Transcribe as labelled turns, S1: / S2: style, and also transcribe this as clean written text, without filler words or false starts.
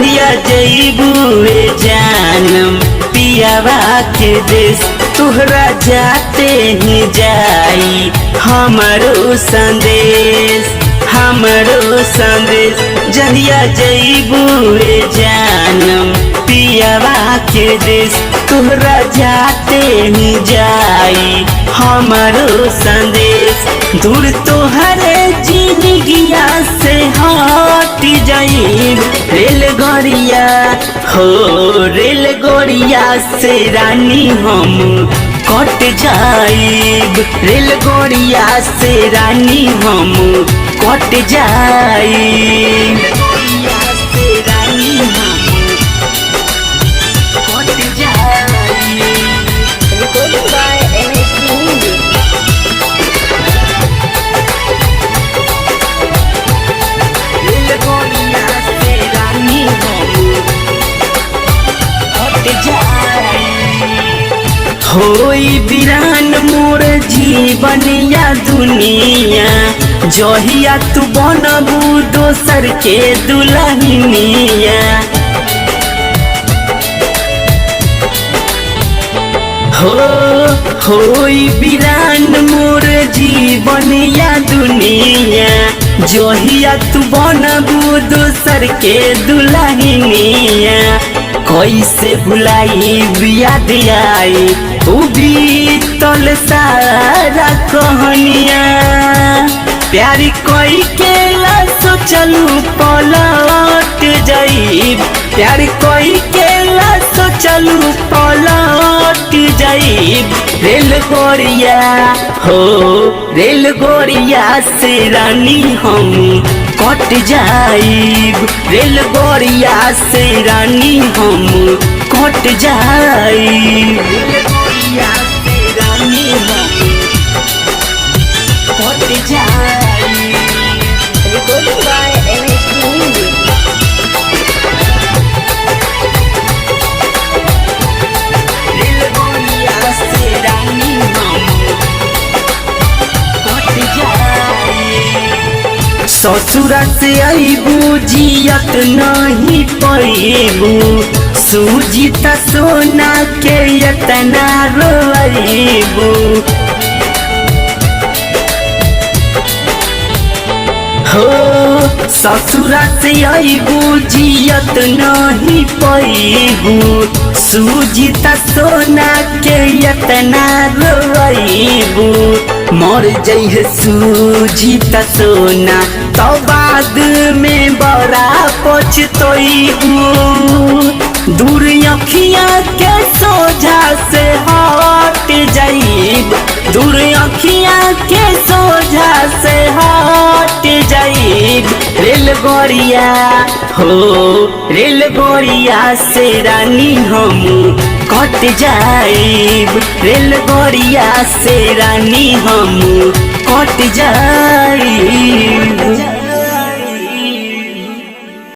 S1: जहिया जइबुए जानम पियावा के देश तोहरा जाते ही जाई हमारो संदेश जहिया जइबुए जानम पियावा के देश तोहरा जाते ही जाई हमारो संदेश दूर तोहरे जिंदगिया से हट जाइब रेलगाड़िया हो रेलगाड़िया से रानी हम कट जाइब रेलगाड़िया से रानी हम कट जाइब होई वीरान मोर जीवन या दुनिया जहिया तू बनबू दोसर के दुल्हनिया होई वीरान मोर जीवन या दुनिया जहिया तू बनबू दोसर के दुल्हनिया कैसे भुलाई याद आई तू भी तल सारा कहानिया प्यारी कोई के लासो चलू पलट जाइब प्यारी कोई के लासो चलू पलट जाइब रेलगाड़िया हो रेलगाड़िया से रानी हम कट जाइब रेलगाड़िया से रानी हम कट जाइब रेलगाड़िया से रानी हम कट जाइब
S2: Recorded by MHD Music.
S1: रेलगाड़िया से रानी हम कट जाइब ससुरा से आईबू जियत नहीं पैबू सुजीता सोना के यतना रोइबू हो ससुरा से आईबू जियत नहीं पैबू सुजीता सोना के यतना रोइबू मर जइहे सुजीता सोना तो बाद में बड़ा पछतइबू दूर अखिया के सोझा से हट जाइब दूर अखिया के सोझा से हट जाइब रेलगाड़िया हो रेलगाड़िया से रानी हम कट जाइब रेलगाड़िया से रानी हम कट जाइब।